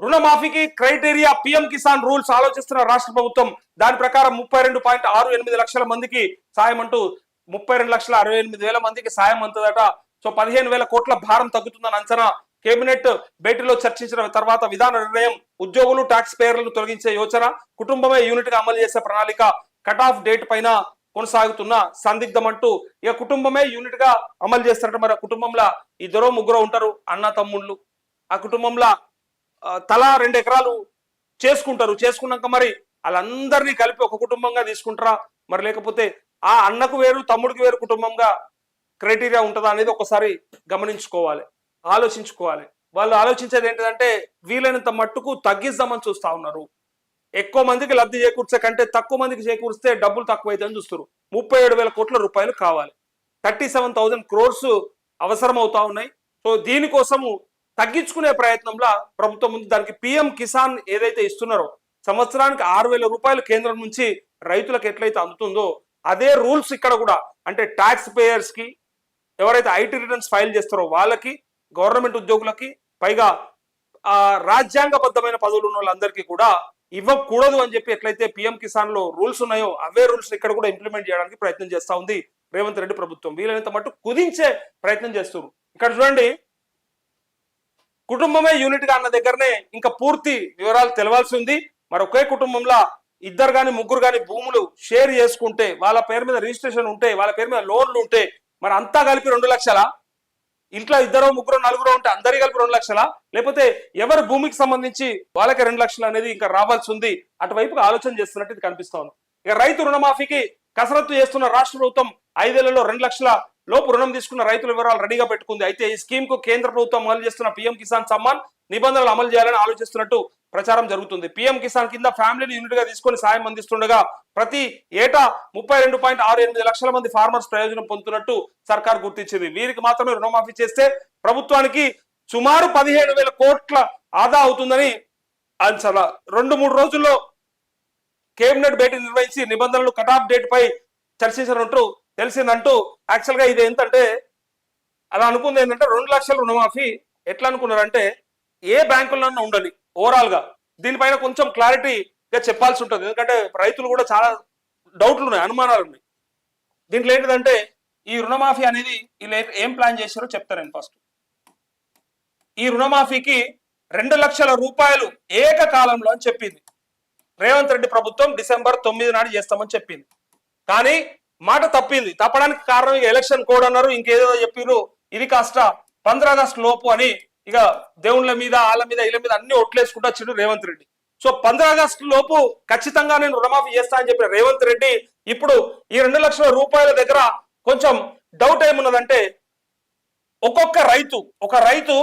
రుణమాఫీకి criteria PM Kisan rules ఆలోచిస్తున్న రాష్ట్ర ప్రభుత్వం. దాని ప్రకారం 32.68 లక్షల మందికి సాయం అంటూ 32,68,000 మందికి సాయం అందుతుందట. సో 15,000 కోట్ల భారం తగ్గుతుందని అంచనా. కేబినెట్ భేటీలో చర్చించిన తర్వాత విధాన నిర్ణయం. ఉద్యోగులు ట్యాక్స్ పేయర్లను తొలగించే యోచన. కుటుంబమే యూనిట్ గా అమలు చేసే ప్రణాళిక. కట్ ఆఫ్ డేట్ పైన కొనసాగుతున్న సందిగ్ధం అంటూ ఇక కుటుంబమే యూనిట్ గా అమలు చేస్తారట. మరి కుటుంబంలో ఇద్దరో ముగ్గురో ఉంటారు అన్న తమ్ముళ్ళు. ఆ కుటుంబంలో తలా 2 ఎకరాలు చేసుకుంటారు. చేసుకున్నాక మరి వాళ్ళందరినీ కలిపి ఒక కుటుంబంగా తీసుకుంటారా, మరి లేకపోతే ఆ అన్నకు వేరు తమ్ముడికి వేరు కుటుంబంగా క్రైటీరియా ఉంటుందా అనేది ఒకసారి గమనించుకోవాలి, ఆలోచించుకోవాలి. వాళ్ళు ఆలోచించేది ఏంటంటే వీలైనంత మట్టుకు తగ్గిద్దామని చూస్తా ఉన్నారు. ఎక్కువ మందికి లబ్ధి చేకూర్చే కంటే తక్కువ మందికి చేకూరిస్తే డబ్బులు తక్కువ అవుతాయని చూస్తారు. 37,000 కోట్ల రూపాయలు కావాలి. 37,000 crores అవసరం అవుతా ఉన్నాయి. సో దీనికోసము తగ్గించుకునే ప్రయత్నంలో ప్రభుత్వం ఉంది. దానికి పిఎం కిసాన్ ఏదైతే ఇస్తున్నారో సంవత్సరానికి 6,000 రూపాయలు కేంద్రం నుంచి రైతులకు ఎట్లయితే అందుతుందో అదే రూల్స్ ఇక్కడ కూడా, అంటే ట్యాక్స్ పేయర్స్ కి, ఎవరైతే ఐటీ రిటర్న్స్ ఫైల్ చేస్తారో వాళ్ళకి, గవర్నమెంట్ ఉద్యోగులకి, పైగా రాజ్యాంగబద్ధమైన పదవులు ఉన్న వాళ్ళందరికీ కూడా ఇవ్వకూడదు అని చెప్పి ఎట్లయితే పిఎం కిసాన్ లో రూల్స్ ఉన్నాయో అవే రూల్స్ ఇక్కడ కూడా ఇంప్లిమెంట్ చేయడానికి ప్రయత్నం చేస్తా ఉంది రేవంత్ రెడ్డి ప్రభుత్వం. వీలైనంత మట్టు కుదించే ప్రయత్నం చేస్తున్నారు. ఇక్కడ చూడండి, కుటుంబమే యూనిట్ గా అన్న దగ్గరనే ఇంకా పూర్తి వివరాలు తెలవాల్సి ఉంది. మరి ఒకే కుటుంబంలో ఇద్దరు కానీ ముగ్గురు కానీ భూములు షేర్ చేసుకుంటే, వాళ్ళ పేరు మీద రిజిస్ట్రేషన్ ఉంటే, వాళ్ళ పేరు మీద లోన్లు ఉంటే, మరి అంతా కలిపి 2 లక్షలా? ఇంట్లో ఇద్దరు ముగ్గురు నలుగురు ఉంటే అందరి కలిపి 2 లక్షలా? లేకపోతే ఎవరి భూమికి సంబంధించి వాళ్ళకి 2 లక్షలు అనేది ఇంకా రావాల్సి ఉంది. అటువైపుగా ఆలోచన చేస్తున్నట్టు ఇది కనిపిస్తా ఉంది. ఇక రైతు రుణమాఫీకి కసరత్తు చేస్తున్న రాష్ట్ర ప్రభుత్వం 5 ఏళ్లలో 2 లక్షల లోపు రుణం తీసుకున్న రైతుల వివరాలు రెడీగా పెట్టుకుంది. అయితే ఈ స్కీమ్ కు కేంద్ర ప్రభుత్వం అమలు చేస్తున్న పీఎం కిసాన్ సమ్మాన్ నిబంధనలు అమలు చేయాలని ఆలోచిస్తున్నట్టు ప్రచారం జరుగుతుంది. పీఎం కిసాన్ కింద ఫ్యామిలీని యూనిట్ గా తీసుకొని సాయం అందిస్తుండగా ప్రతి ఏటా 32.68 లక్షల మంది ఫార్మర్స్ ప్రయోజనం పొందుతున్నట్టు సర్కార్ గుర్తించింది. వీరికి మాత్రమే రుణమాఫీ చేస్తే ప్రభుత్వానికి సుమారు 15,000 కోట్ల ఆదా అవుతుందని అంచనా. 2-3 రోజుల్లో కేబినెట్ భేటీ నిర్వహించి నిబంధనలు కట్ ఆఫ్ డేట్ పై చర్చించినట్టు తెలిసిందంటూ. యాక్చువల్ గా ఇది ఏంటంటే అలా అనుకుంది ఏంటంటే 2 లక్షల రుణమాఫీ ఎట్లా అనుకున్నారంటే ఏ బ్యాంకులన్నా ఉండని ఓవరాల్ గా దీనిపైన కొంచెం క్లారిటీగా చెప్పాల్సి ఉంటుంది. ఎందుకంటే రైతులు కూడా చాలా డౌట్లు ఉన్నాయి, అనుమానాలు ఉన్నాయి. దీంట్లో ఏంటిదంటే ఈ రుణమాఫీ అనేది వీళ్ళు ఏం ప్లాన్ చేశారో చెప్తాను ఫస్ట్. ఈ రుణమాఫీకి 2 లక్షల రూపాయలు ఏకకాలంలో అని చెప్పింది రేవంత్ రెడ్డి ప్రభుత్వం. December 9 నాడు చేస్తామని చెప్పింది. కానీ మాట తప్పింది. తప్పడానికి కారణం ఇక ఎలక్షన్ కోడ్ అన్నారు, ఇంకేదో చెప్పిరు. ఇది కాస్త 15 ఆగస్టు లోపు అని ఇక దేవుళ్ళ మీద వాళ్ళ మీద వీళ్ళ మీద అన్ని ఒట్లేసుకుంటూ వచ్చిండు రేవంత్ రెడ్డి. సో 15 ఆగస్టు లోపు ఖచ్చితంగా నేను రుణమాఫీ చేస్తా అని చెప్పిన రేవంత్ రెడ్డి ఇప్పుడు ఈ 2 లక్షల రూపాయల దగ్గర కొంచెం డౌట్ ఏమున్నదంటే ఒక రైతు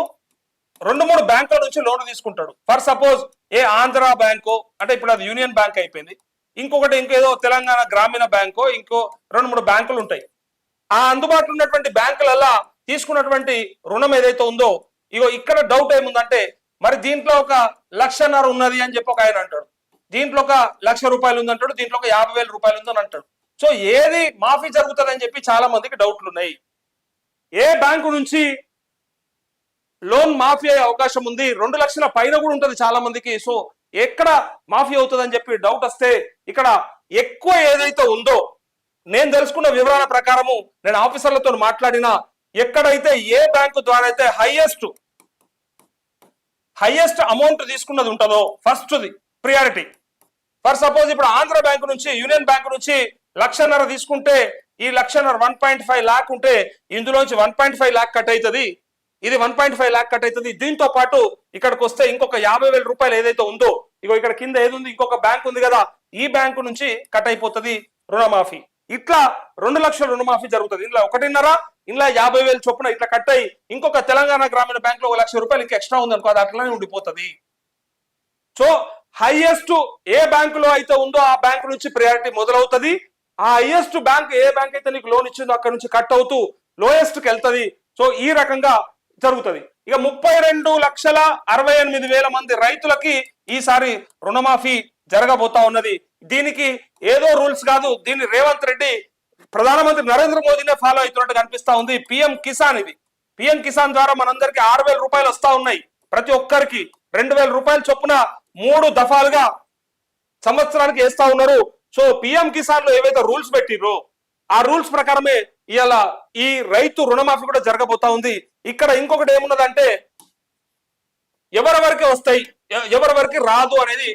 2-3 బ్యాంకుల నుంచి లోన్ తీసుకుంటాడు. ఫర్ సపోజ్ ఏ ఆంధ్ర బ్యాంకో, అంటే ఇప్పుడు అది యూనియన్ బ్యాంక్ అయిపోయింది, ఇంకొకటి ఇంకేదో తెలంగాణ గ్రామీణ బ్యాంకో, ఇంకో 2-3 బ్యాంకులు ఉంటాయి. ఆ అందుబాటులో ఉన్నటువంటి బ్యాంకులలో తీసుకున్నటువంటి రుణం ఏదైతే ఉందో, ఇగో ఇక్కడ డౌట్ ఏముందంటే మరి దీంట్లో 1.5 లక్ష ఉన్నది అని చెప్పి ఒక ఆయన అంటాడు, దీంట్లో 1 లక్ష రూపాయలు ఉందంటాడు, దీంట్లో 50,000 రూపాయలు ఉందని అంటాడు. సో ఏది మాఫీ జరుగుతుంది అని చెప్పి చాలా మందికి డౌట్లు ఉన్నాయి. ఏ బ్యాంకు నుంచి లోన్ మాఫీ అయ్యే అవకాశం ఉంది? 2 లక్షల పైన కూడా ఉంటుంది చాలా మందికి. సో ఎక్కడ మాఫీ అవుతుంది అని చెప్పి డౌట్ వస్తే ఇక్కడ ఎక్కువ ఏదైతే ఉందో, నేను తెలుసుకున్న వివరాల ప్రకారము, నేను ఆఫీసర్లతో మాట్లాడినా, ఎక్కడైతే ఏ బ్యాంకు ద్వారా అయితే హైయెస్ట్ అమౌంట్ తీసుకున్నది ఉంటుందో ఫస్ట్ది ప్రియారిటీ. ఫర్ సపోజ్ ఇప్పుడు ఆంధ్ర బ్యాంకు నుంచి, యూనియన్ బ్యాంకు నుంచి 1.5 లక్ష తీసుకుంటే, ఈ 1.5 లక్ష 1.5 lakh ఉంటే ఇందులోంచి 1.5 lakh కట్ అవుతుంది, ఇది 1.5 lakh కట్ అవుతుంది. దీంతో పాటు ఇక్కడికి వస్తే ఇంకొక 50,000 రూపాయలు ఏదైతే ఉందో, ఇగో ఇక్కడ కింద ఏది ఉంది, ఇంకొక బ్యాంక్ ఉంది కదా, ఈ బ్యాంకు నుంచి కట్ అయిపోతుంది రుణమాఫీ. ఇట్లా 2 లక్షల రుణమాఫీ జరుగుతుంది. ఇంట్లో 1.5, ఇంట్లో 50,000 చొప్పున ఇట్లా కట్ అయ్యి ఇంకొక తెలంగాణ గ్రామీణ బ్యాంక్ లో 1 లక్ష రూపాయలు ఇంకా ఎక్స్ట్రా ఉంది అనుకో, అది అట్లనే ఉండిపోతుంది. సో హైయెస్ట్ ఏ బ్యాంకులో అయితే ఉందో ఆ బ్యాంకు నుంచి ప్రయారిటీ మొదలవుతుంది. ఆ హైయెస్ట్ బ్యాంక్ ఏ బ్యాంక్ అయితే నీకు లోన్ ఇచ్చిందో అక్కడ నుంచి కట్ అవుతూ లోయెస్ట్ కి వెళ్తుంది. సో ఈ రకంగా జరుగుతుంది. ఇక 32,68,000 మంది రైతులకి ఈసారి రుణమాఫీ జరగబోతా ఉన్నది. దీనికి ఏదో రూల్స్ కాదు, దీన్ని రేవంత్ రెడ్డి ప్రధానమంత్రి నరేంద్ర మోదీనే ఫాలో అవుతున్నట్టు కనిపిస్తా ఉంది. పిఎం కిసాన్ ఇది. పిఎం కిసాన్ ద్వారా మనందరికి 6,000 రూపాయలు వస్తా ఉన్నాయి ప్రతి ఒక్కరికి. 2,000 రూపాయల చొప్పున 3 దఫాలుగా సంవత్సరానికి వేస్తా ఉన్నారు. సో పిఎం కిసాన్ లో ఏవైతే రూల్స్ పెట్టిర్రో ఆ రూల్స్ ప్రకారమే ఇవాళ ఈ రైతు రుణమాఫీ కూడా జరగబోతా ఉంది. ఇక్కడ ఇంకొకటి ఏమున్నదంటే ఎవరెవరికి వస్తాయి ఎవరెవరికి రాదు అనేది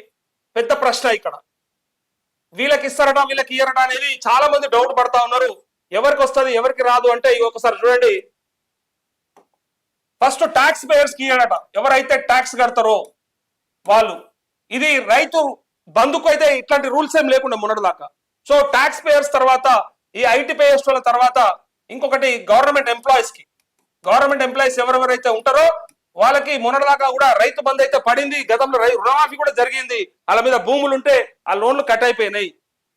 పెద్ద ప్రశ్న. ఇక్కడ వీళ్ళకి ఇస్తారట వీళ్ళకి ఇయ్యరట అనేది చాలా మంది డౌట్ పడతా ఉన్నారు. ఎవరికి వస్తుంది ఎవరికి రాదు అంటే ఒకసారి చూడండి. ఫస్ట్ ట్యాక్స్ పేయర్స్ కి ఇయ్యడట, ఎవరైతే ట్యాక్స్ కడతారో వాళ్ళు. ఇది రైతు బంధుకు అయితే ఇట్లాంటి రూల్స్ ఏం లేకుండా మొన్నటిదాకా. సో ట్యాక్స్ పేయర్స్ తర్వాత ఈ ఐటీ పేయర్స్ తర్వాత ఇంకొకటి గవర్నమెంట్ ఎంప్లాయీస్ ఎవరెవరైతే ఉంటారో వాళ్ళకి మొన్నటిదాకా కూడా రైతు బంధు అయితే పడింది. గతంలో రుణమాఫీ కూడా జరిగింది. వాళ్ళ మీద భూములు ఉంటే ఆ లోన్లు కట్ అయిపోయినాయి.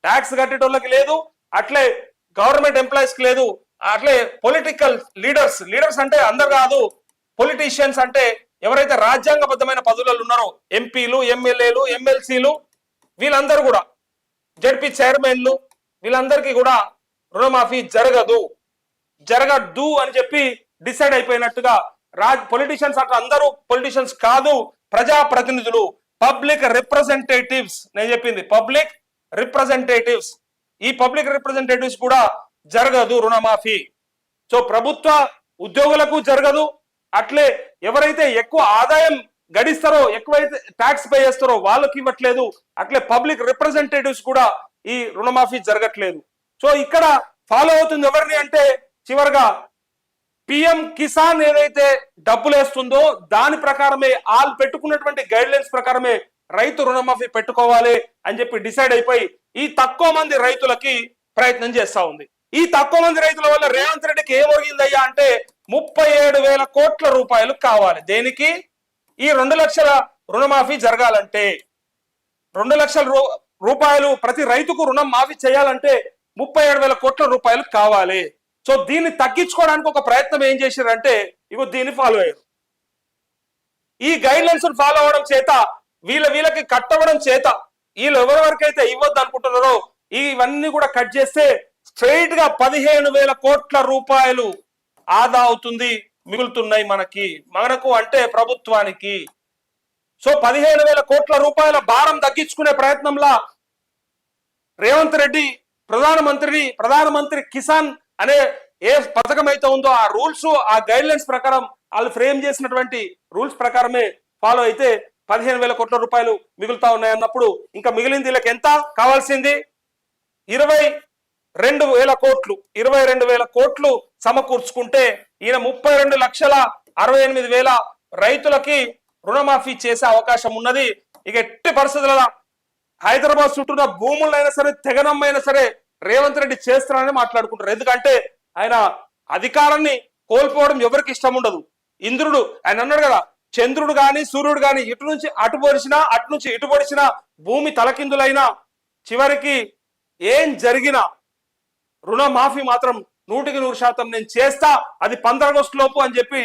ట్యాక్స్ కట్టేటోళ్ళకి లేదు, అట్లే గవర్నమెంట్ ఎంప్లాయీస్ కి లేదు, అట్లే పొలిటికల్ లీడర్స్ అంటే అందరు కాదు, పొలిటీషియన్స్ అంటే ఎవరైతే రాజ్యాంగబద్ధమైన పదవులలో ఉన్నారో ఎంపీలు, ఎమ్మెల్యేలు, ఎమ్మెల్సీలు, వీళ్ళందరూ కూడా జడ్పీ చైర్మన్లు, వీళ్ళందరికీ కూడా రుణమాఫీ జరగదు అని చెప్పి డిసైడ్ అయిపోయినట్టుగా పొలిటీషియన్స్ అంటే అందరూ పొలిటీషియన్స్ కాదు, ప్రజాప్రతినిధులు, పబ్లిక్ రిప్రజెంటేటివ్స్. నేను చెప్పింది పబ్లిక్ రిప్రజెంటేటివ్స్. ఈ పబ్లిక్ రిప్రజెంటేటివ్స్ కూడా జరగదు రుణమాఫీ. సో ప్రభుత్వ ఉద్యోగులకు జరగదు, అట్లే ఎవరైతే ఎక్కువ ఆదాయం గడిస్తారో ఎక్కువైతే ట్యాక్స్ పే చేస్తారో వాళ్ళకి ఇవ్వట్లేదు, అట్లే పబ్లిక్ రిప్రజెంటేటివ్స్ కూడా ఈ రుణమాఫీ జరగట్లేదు. సో ఇక్కడ ఫాలో అవుతుంది ఎవరిని అంటే చివరిగా పిఎం కిసాన్ ఏదైతే డబ్బులు వేస్తుందో దాని ప్రకారమే వాళ్ళు పెట్టుకున్నటువంటి గైడ్ లైన్స్ ప్రకారమే రైతు రుణమాఫీ పెట్టుకోవాలి అని చెప్పి డిసైడ్ అయిపోయి ఈ తక్కువ మంది రైతులకి ప్రయత్నం చేస్తా ఉంది. ఈ తక్కువ మంది రైతుల వల్ల రేవంత్ రెడ్డికి ఏం ఒరిగిందయ్యా అంటే 37,000 కోట్ల రూపాయలు కావాలి. దేనికి? ఈ 2 లక్షల రుణమాఫీ జరగాలంటే 2 లక్షల రూపాయలు ప్రతి రైతుకు రుణం మాఫీ చేయాలంటే 37,000 కోట్ల రూపాయలు కావాలి. సో దీన్ని తగ్గించుకోవడానికి ఒక ప్రయత్నం ఏం చేశారంటే ఇగో దీన్ని ఫాలో అయ్యారు. ఈ గైడ్ లైన్స్ ఫాలో అవడం చేత వీళ్ళకి కట్టవడం చేత వీళ్ళు ఎవరెవరికైతే ఇవ్వద్దు అనుకుంటున్నారో ఇవన్నీ కూడా కట్ చేస్తే స్ట్రైట్ గా 15,000 కోట్ల రూపాయలు ఆదా అవుతుంది, మిగులుతున్నాయి మనకు అంటే ప్రభుత్వానికి. సో 15,000 కోట్ల రూపాయల భారం తగ్గించుకునే ప్రయత్నంలో రేవంత్ రెడ్డి ప్రధానమంత్రి కిసాన్ అనే ఏ పథకం అయితే ఉందో ఆ రూల్స్ ఆ గైడ్ లైన్స్ ప్రకారం వాళ్ళు ఫ్రేమ్ చేసినటువంటి రూల్స్ ప్రకారమే ఫాలో అయితే 15,000 కోట్ల రూపాయలు మిగులుతా ఉన్నాయన్నప్పుడు ఇంకా మిగిలింది వీళ్ళకి ఎంత కావాల్సింది? 22,000 కోట్లు సమకూర్చుకుంటే ఈయన 32,68,000 రైతులకి రుణమాఫీ చేసే అవకాశం ఉన్నది. ఇక ఎట్టి పరిస్థితులలో హైదరాబాద్ చుట్టూన్న భూములైనా సరే తెగనమ్మైనా సరే రేవంత్ రెడ్డి చేస్తారని మాట్లాడుకుంటారు. ఎందుకంటే ఆయన అధికారాన్ని కోల్పోవడం ఎవరికి ఇష్టం ఉండదు. ఇంద్రుడు ఆయన అన్నాడు కదా, చంద్రుడు గాని సూర్యుడు గాని ఇటు నుంచి అటు పొడిచినా అటు నుంచి ఇటు పొడిచినా భూమి తలకిందులైనా చివరికి ఏం జరిగినా రుణమాఫీ మాత్రం 100% నేను చేస్తా, అది 15 ఆగస్టు లోపు అని చెప్పి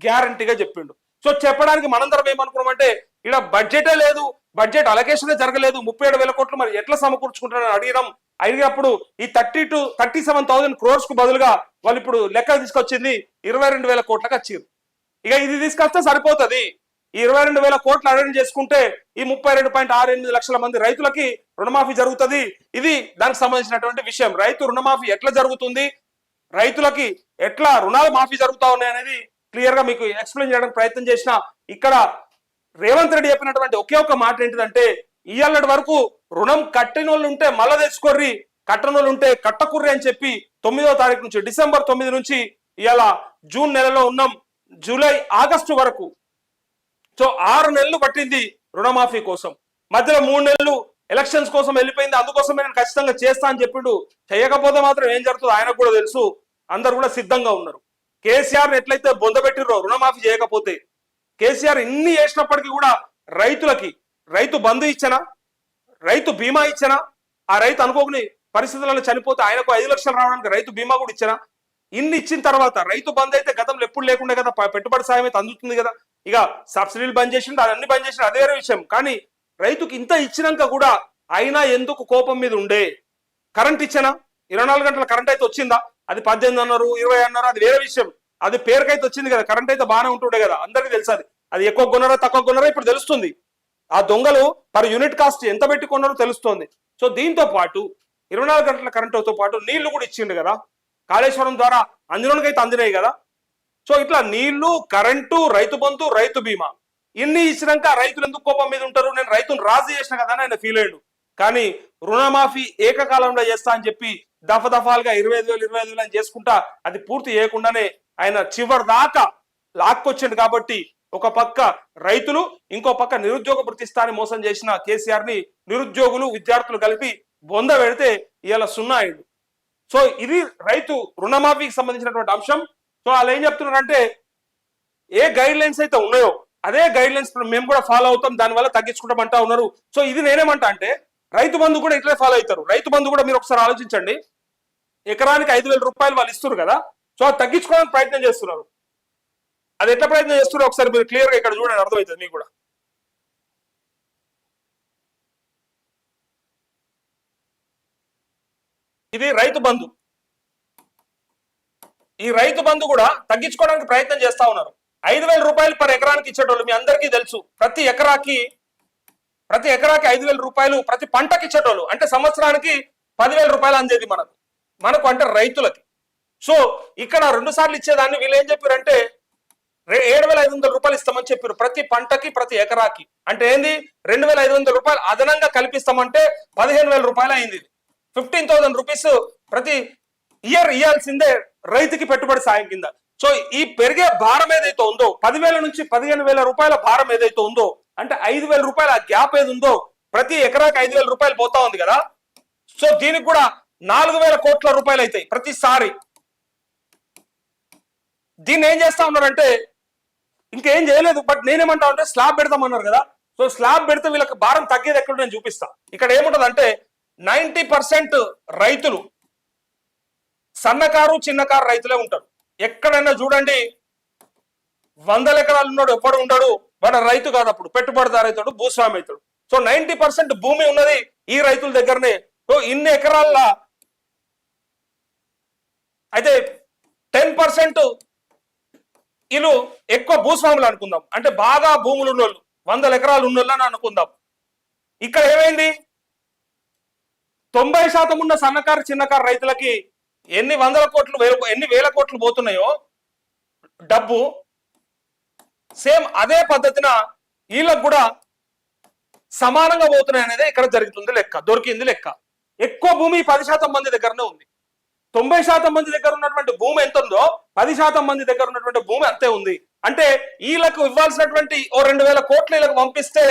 గ్యారంటీగా చెప్పిండు. సో చెప్పడానికి మనందరం ఏమనుకున్నామంటే ఇక్కడ బడ్జెటే లేదు, బడ్జెట్ అలొకేషనే జరగలేదు, 37,000 కోట్లు మరి ఎట్లా సమకూర్చుకుంటారని అడిగినప్పుడు ఈ 37,000 crores కు బదులుగా వాళ్ళు ఇప్పుడు లెక్క తీసుకొచ్చింది 22,000 కోట్లకు వచ్చారు. ఇక ఇది తీసుకొస్తే సరిపోతుంది. ఈ 22,000 కోట్లు అరేంజ్ చేసుకుంటే ఈ 32.68 లక్షల మంది రైతులకి రుణమాఫీ జరుగుతుంది. ఇది దానికి సంబంధించినటువంటి విషయం. రైతు రుణమాఫీ ఎట్లా జరుగుతుంది, రైతులకి ఎట్లా రుణాలు మాఫీ జరుగుతా ఉన్నాయి అనేది క్లియర్ గా మీకు ఎక్స్ప్లెయిన్ చేయడానికి ప్రయత్నం చేసిన. ఇక్కడ రేవంత్ రెడ్డి చెప్పినటువంటి ఒకే ఒక మాట ఏంటిదంటే ఇయ్యాలటి వరకు రుణం కట్టినోళ్ళు ఉంటే మళ్ళా తెచ్చుకోర్రి, కట్టనోళ్ళు ఉంటే కట్టకుర్రి అని చెప్పి 9వ తారీఖు నుంచి డిసెంబర్ 9 నుంచి ఇవాళ జూన్ నెలలో ఉన్నాం, జూలై ఆగస్టు వరకు. సో 6 నెలలు పట్టింది రుణమాఫీ కోసం. మధ్యలో 3 నెలలు ఎలక్షన్స్ కోసం వెళ్ళిపోయింది. అందుకోసమే నేను ఖచ్చితంగా చేస్తా అని చెప్పిండు. చేయకపోతే మాత్రం ఏం జరుగుతుందో ఆయనకు కూడా తెలుసు. అందరు కూడా సిద్ధంగా ఉన్నారు. కేసీఆర్ ఎట్లయితే బొందబెట్టిర్రో రుణమాఫీ చేయకపోతే, కేసీఆర్ ఇన్ని చేసినప్పటికీ కూడా రైతులకి రైతు బంధు ఇచ్చనా, రైతు బీమా ఇచ్చనా, ఆ రైతు అనుకోని పరిస్థితులలో చనిపోతే ఆయనకు 5 లక్షలు రావడానికి రైతు బీమా కూడా ఇచ్చనా, ఇన్ని ఇచ్చిన తర్వాత రైతు బంధు అయితే గతంలో ఎప్పుడు లేకుండా కదా, పెట్టుబడి సాయం అయితే అందుతుంది కదా. ఇక సబ్సిడీలు బంద్ చేసిండు, అన్ని బంద్ చేసిండు, అదే వేరే విషయం. కానీ రైతుకి ఇంత ఇచ్చినాక కూడా అయినా ఎందుకు కోపం మీద ఉండే? కరెంట్ ఇచ్చానా, 24 గంటల కరెంట్ అయితే వచ్చిందా? అది 18 అన్నారు, 20 అన్నారు, అది వేరే విషయం. అది పేరుకైతే వచ్చింది కదా, కరెంట్ అయితే బాగానే ఉంటుండే కదా, అందరికీ తెలుసు. అది అది ఎక్కువ కొన్నారా తక్కువ కొన్నారా ఇప్పుడు తెలుస్తుంది. ఆ దొంగలు పర్ యూనిట్ కాస్ట్ ఎంత పెట్టి కొన్నారో తెలుస్తుంది. సో దీంతో పాటు 24 గంటల కరెంటుతో పాటు నీళ్లు కూడా ఇచ్చిండు కదా కాళేశ్వరం ద్వారా, అందులోనికైతే అందినాయి కదా. సో ఇట్లా నీళ్లు, కరెంటు, రైతు బంధు, రైతు బీమా ఇన్ని ఇచ్చినాక రైతులు ఎందుకు కోపం మీద ఉంటారు? నేను రైతును రాజు చేసిన కదా అని ఆయన ఫీల్ అయ్యాడు. కానీ రుణమాఫీ ఏకకాలంలో చేస్తా అని చెప్పి దఫాలుగా 25,000 అని చేసుకుంటా అది పూర్తి చేయకుండానే ఆయన చివరి దాకా లాక్కొచ్చిండు. కాబట్టి ఒక పక్క రైతులు, ఇంకో పక్క నిరుద్యోగ భృతిస్తాన్ని మోసం చేసిన కేసీఆర్ ని నిరుద్యోగులు, విద్యార్థులు కలిపి బొంద పెడితే ఇవాళ 0 అయిండు. సో ఇది రైతు రుణమాఫీకి సంబంధించినటువంటి అంశం. సో వాళ్ళు ఏం చెప్తున్నారంటే ఏ గైడ్ లైన్స్ అయితే ఉన్నాయో అదే గైడ్ లైన్స్ మేము కూడా ఫాలో అవుతాం, దానివల్ల తగ్గించుకుంటామంటా ఉన్నారు. సో ఇది నేనేమంటా అంటే రైతు బంధు కూడా ఇట్లే ఫాలో అవుతారు. రైతు బంధు కూడా మీరు ఒకసారి ఆలోచించండి, ఎకరానికి 5,000 రూపాయలు వాళ్ళు ఇస్తారు కదా. సో అది తగ్గించుకోవడానికి ప్రయత్నం చేస్తున్నారు. అది ఎట్లా ప్రయత్నం చేస్తున్నారో ఒకసారి మీరు క్లియర్ గా ఇక్కడ చూడండి, అర్థమవుతుంది మీకు కూడా. ఇది రైతు బంధు. ఈ రైతు బంధు కూడా తగ్గించుకోవడానికి ప్రయత్నం చేస్తా ఉన్నారు. 5,000 రూపాయలు పర్ ఎకరానికి ఇచ్చేటోళ్ళు మీ అందరికీ తెలుసు. ప్రతి ఎకరాకి 5,000 రూపాయలు ప్రతి పంటకి ఇచ్చేటోళ్ళు. అంటే సంవత్సరానికి 10,000 రూపాయలు అందేది మనకు అంటే రైతులకి. సో ఇక్కడ 2 సార్లు ఇచ్చేదాన్ని వీళ్ళు ఏం చెప్పారంటే 7,500 రూపాయలు ఇస్తామని చెప్పారు ప్రతి పంటకి, ప్రతి ఎకరాకి. అంటే ఏంది 2,500 రూపాయలు అదనంగా కల్పిస్తామంటే 15,000 రూపాయలు అయింది. 15,000 రూపీస్ ప్రతి ఇయర్ ఇవ్వాల్సిందే రైతుకి పెట్టుబడి సాయం కింద. సో ఈ పెరిగే భారం ఏదైతే ఉందో 10,000 నుంచి 15,000 రూపాయల భారం ఏదైతే ఉందో అంటే 5,000 రూపాయల గ్యాప్ ఏది ఉందో ప్రతి ఎకరాకి 5,000 రూపాయలు పోతా ఉంది కదా. సో దీనికి కూడా 4,000 కోట్ల రూపాయలు అవుతాయి ప్రతిసారి. దీన్ని ఏం చేస్తా ఉన్నారంటే ఇంకేం చేయలేదు. బట్ నేనేమంటా అంటే స్లాబ్ పెడతామన్నారు కదా. సో స్లాబ్ పెడితే వీళ్ళకి భారం తగ్గేది ఎక్కడ నేను చూపిస్తా. ఇక్కడ ఏముంటది అంటే 90% రైతులు సన్నకారు, చిన్నకారు రైతులే ఉంటారు. ఎక్కడైనా చూడండి 100 ఎకరాలు ఉన్నాడు ఎప్పుడు ఉంటాడు, వాడు రైతు కాదు, అప్పుడు పెట్టుబడిదారు అవుతాడు, భూస్వామి అవుతాడు. సో 90% భూమి ఉన్నది ఈ రైతుల దగ్గరనే. సో ఇన్ని ఎకరాల అయితే 10% వీళ్ళు ఎక్కువ భూస్వాములు అనుకుందాం, అంటే బాగా భూములు ఉన్నోళ్ళు 100 ఎకరాలు ఉన్నోళ్ళు అని అనుకుందాం. ఇక్కడ ఏమైంది 90% ఉన్న సన్నకారు, చిన్నకారు రైతులకి ఎన్ని 100 కోట్లు, ఎన్ని వేల కోట్లు పోతున్నాయో డబ్బు, సేమ్ అదే పద్ధతిన వీళ్ళకు కూడా సమానంగా పోతున్నాయి అనేది ఇక్కడ జరుగుతుంది లెక్క, దొరికింది లెక్క. ఎక్కువ భూమి 10% మంది దగ్గరనే ఉంది. 90% మంది దగ్గర ఉన్నటువంటి భూమి ఎంత ఉందో 10% మంది దగ్గర ఉన్నటువంటి భూమి అంతే ఉంది. అంటే వీళ్ళకు ఇవ్వాల్సినటువంటి 2,000 కోట్లు వీళ్ళకి పంపిస్తే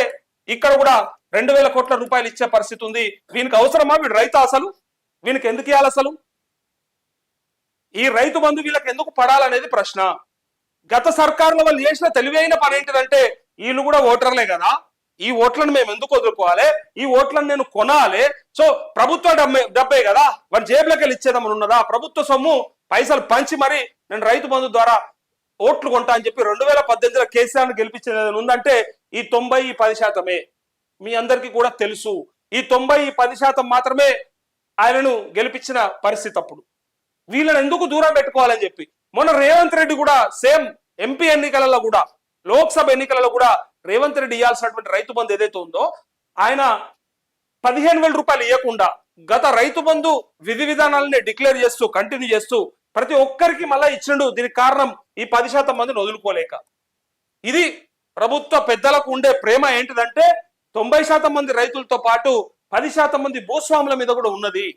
ఇక్కడ కూడా 2,000 కోట్ల రూపాయలు ఇచ్చే పరిస్థితి ఉంది. వీనికి అవసరమా? వీడు రైతు అసలు వీనికి ఎందుకు ఇవ్వాలి? అసలు ఈ రైతు బంధు వీళ్ళకి ఎందుకు పడాలనేది ప్రశ్న. గత సర్కారులో వాళ్ళు చేసిన తెలివైన పని ఏంటిదంటే వీళ్ళు కూడా ఓటర్లే కదా, ఈ ఓట్లను మేము ఎందుకు వదులుకోవాలి, ఈ ఓట్లను నేను కొనాలి. సో ప్రభుత్వ డబ్బే కదా, వారి జేబులోకి వెళ్ళి ఇచ్చేదామని ఉన్నదా? ప్రభుత్వ సొమ్ము పైసలు పంచి మరి నేను రైతు బంధు ద్వారా ఓట్లు కొంటా అని చెప్పి 2018లో కేసీఆర్ని గెలిపించేది ఉందంటే ఈ 90-10%. మీ అందరికీ కూడా తెలుసు ఈ 90-10% మాత్రమే ఆయనను గెలిపించిన పరిస్థితి. అప్పుడు వీళ్ళని ఎందుకు దూరం పెట్టుకోవాలని చెప్పి మొన్న రేవంత్ రెడ్డి కూడా సేమ్ ఎంపీ ఎన్నికలలో కూడా, లోక్సభ ఎన్నికలలో కూడా రేవంత్ రెడ్డి ఇవ్వాల్సినటువంటి రైతు బంధు ఏదైతే ఉందో ఆయన 15,000 రూపాయలు ఇవ్వకుండా గత రైతు బంధు విధి విధానాలని డిక్లేర్ చేస్తూ కంటిన్యూ చేస్తూ ప్రతి ఒక్కరికి మళ్ళా ఇచ్చిండు. దీనికి కారణం ఈ 10% మందిని వదులుకోలేక. ఇది ప్రభుత్వ పెద్దలకు ఉండే ప్రేమ ఏంటిదంటే 90% మంది రైతులతో పాటు 10% మంది భూస్వాముల మీద కూడా ఉన్నది.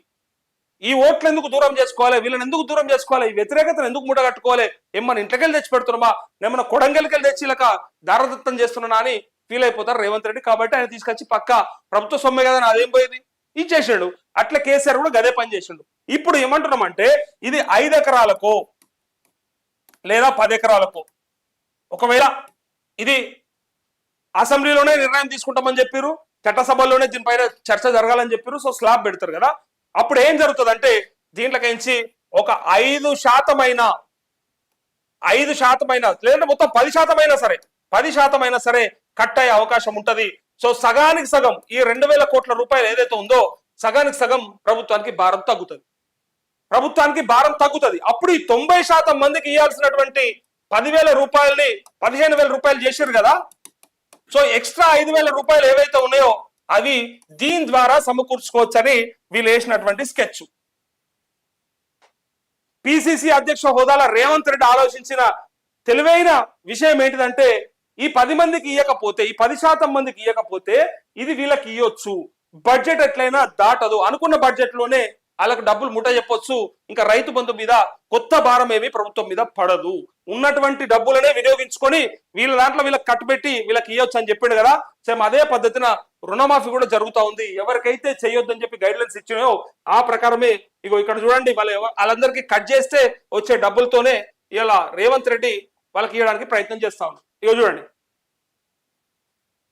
ఈ ఓట్లు ఎందుకు దూరం చేసుకోవాలి, వీళ్ళని ఎందుకు దూరం చేసుకోవాలి, ఈ వ్యతిరేకతను ఎందుకు మూటగట్టుకోవాలి, ఏమన్నా ఇంట్లోకెళ్ళి తెచ్చి పెడుతున్నామా, ఏమన్నా కొడంగల్కెళ్ళి తెచ్చి ఇలా దారదత్తం చేస్తున్నా అని ఫీల్ అయిపోతారు రేవంత్ రెడ్డి. కాబట్టి ఆయన తీసుకొచ్చి పక్క ప్రభుత్వ సొమ్మె కదా అదేం పోయేది ఇచ్చేసాడు. అట్లా కేసీఆర్ కూడా గదే పని చేసిండు. ఇప్పుడు ఏమంటున్నామంటే ఇది 5 ఎకరాలకో లేదా 10 ఎకరాలకో, ఒకవేళ ఇది అసెంబ్లీలోనే నిర్ణయం తీసుకుంటామని చెప్పారు, చట్టసభల్లోనే దీనిపైన చర్చ జరగాలని చెప్పారు. సో స్లాబ్ పెడతారు కదా, అప్పుడు ఏం జరుగుతుందంటే దీంట్లోకించి ఒక 5% లేదంటే మొత్తం 10% అయినా సరే 10% అయినా సరే కట్ అయ్యే అవకాశం ఉంటది. సో సగానికి సగం ఈ 2,000 కోట్ల రూపాయలు ఏదైతే ఉందో సగానికి సగం ప్రభుత్వానికి భారం తగ్గుతుంది. అప్పుడు ఈ 90% మందికి ఇవ్వాల్సినటువంటి 10,000 రూపాయలని 15,000 రూపాయలు చేశారు కదా. సో ఎక్స్ట్రా 5,000 రూపాయలు ఏవైతే ఉన్నాయో అవి దీని ద్వారా సమకూర్చుకోవచ్చని వీళ్ళు వేసినటువంటి స్కెచ్. పిసిసి అధ్యక్ష హోదాలో రేవంత్ రెడ్డి ఆలోచించిన తెలివైన విషయం ఏంటిదంటే, ఈ 10 మందికి ఇవ్వకపోతే, ఈ 10% మందికి ఇవ్వకపోతే ఇది వీళ్ళకి ఇవ్వచ్చు, బడ్జెట్ ఎట్లయినా దాటదు, అనుకున్న బడ్జెట్ లోనే వాళ్ళకు డబ్బులు ముఠ చెప్పొచ్చు, ఇంకా రైతు బంధు మీద కొత్త భారం ఏమి ప్రభుత్వం మీద పడదు, ఉన్నటువంటి డబ్బులనే వినియోగించుకొని వీళ్ళ దాంట్లో వీళ్ళకి కట్టుబెట్టి వీళ్ళకి ఇవ్వచ్చు అని చెప్పిండు కదా. సేమ్ అదే పద్ధతిన రుణమాఫీ కూడా జరుగుతూ ఉంది. ఎవరికైతే చేయొద్దని చెప్పి గైడ్ లైన్స్ ఇచ్చినాయో ఆ ప్రకారమే ఇగో ఇక్కడ చూడండి, వాళ్ళందరికీ కట్ చేస్తే వచ్చే డబ్బులతోనే ఇలా రేవంత్ రెడ్డి వాళ్ళకి ఇవ్వడానికి ప్రయత్నం చేస్తా ఉన్నారు. ఇగో చూడండి,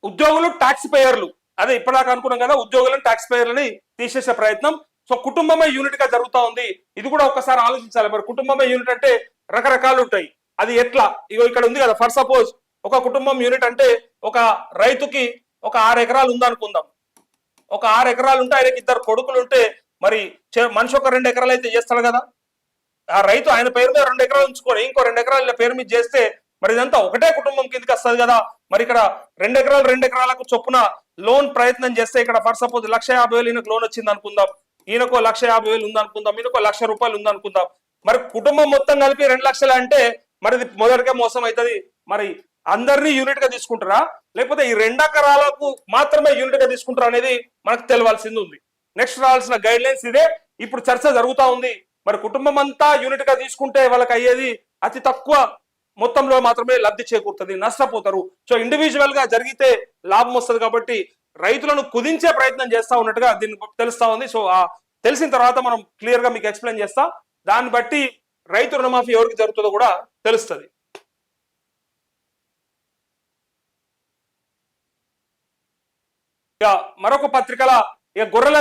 ఉద్యోగులు ట్యాక్స్ పేయర్లు, అదే ఇప్పటిదాకా అనుకున్నాం కదా, ఉద్యోగులను ట్యాక్స్ పేయర్లని తీసేసే ప్రయత్నం. సో కుటుంబమే యూనిట్ గా జరుగుతా ఉంది. ఇది కూడా ఒకసారి ఆలోచించాలి. మరి కుటుంబమే యూనిట్ అంటే రకరకాలు ఉంటాయి, అది ఎట్లా? ఇగో ఇక్కడ ఉంది కదా, ఫర్ సపోజ్ ఒక కుటుంబం యూనిట్ అంటే ఒక రైతుకి ఒక 6 ఎకరాలు ఉందనుకుందాం. ఒక 6 ఎకరాలు ఉంటే ఆయనకి 2 కొడుకులు ఉంటే మరి మనిషి ఒక 2 ఎకరాలు అయితే చేస్తాడు కదా. ఆ రైతు ఆయన పేరు మీద 2 ఎకరాలు ఉంచుకొని ఇంకో 2 ఎకరాలు పేరు మీద చేస్తే మరి ఇదంతా ఒకటే కుటుంబం కిందకి వస్తుంది కదా. మరి ఇక్కడ 2 ఎకరాలు 2 ఎకరాలకు చొప్పున లోన్ ప్రయత్నం చేస్తే ఇక్కడ ఫర్ సపోజ్ 1,50,000 ఈయనకు లోన్ వచ్చింది అనుకుందాం, ఈయనకు 1,50,000 ఉంది అనుకుందాం, ఈయనకు 1,00,000 రూపాయలు ఉంది అనుకుందాం. మరి కుటుంబం మొత్తం కలిపి 2 లక్షలు అంటే మరి మొదటికే మోసం అవుతుంది. మరి అందరినీ యూనిట్ గా తీసుకుంటారా, లేకపోతే ఈ 2 ఎకరాలకు మాత్రమే యూనిట్ గా తీసుకుంటారా అనేది మనకు తెలియాల్సింది ఉంది. నెక్స్ట్ రావాల్సిన గైడ్ లైన్స్ ఇదే. ఇప్పుడు చర్చ జరుగుతా ఉంది. మరి కుటుంబం అంతా యూనిట్ గా తీసుకుంటే వాళ్ళకి అయ్యేది అతి తక్కువ మొత్తంలో మాత్రమే లబ్ధి చేకూరుతుంది, నష్టపోతారు. సో ఇండివిజువల్ గా జరిగితే లాభం వస్తుంది. కాబట్టి రైతులను కుదించే ప్రయత్నం చేస్తా ఉన్నట్టుగా దీన్ని తెలుస్తా ఉంది. సో తెలిసిన తర్వాత మనం క్లియర్ గా మీకు ఎక్స్ప్లెయిన్ చేస్తా. దాన్ని బట్టి రైతు రుణమాఫీ ఎవరికి జరుగుతుందో కూడా తెలుస్తుంది. మరొక పత్రికల గొర్రెల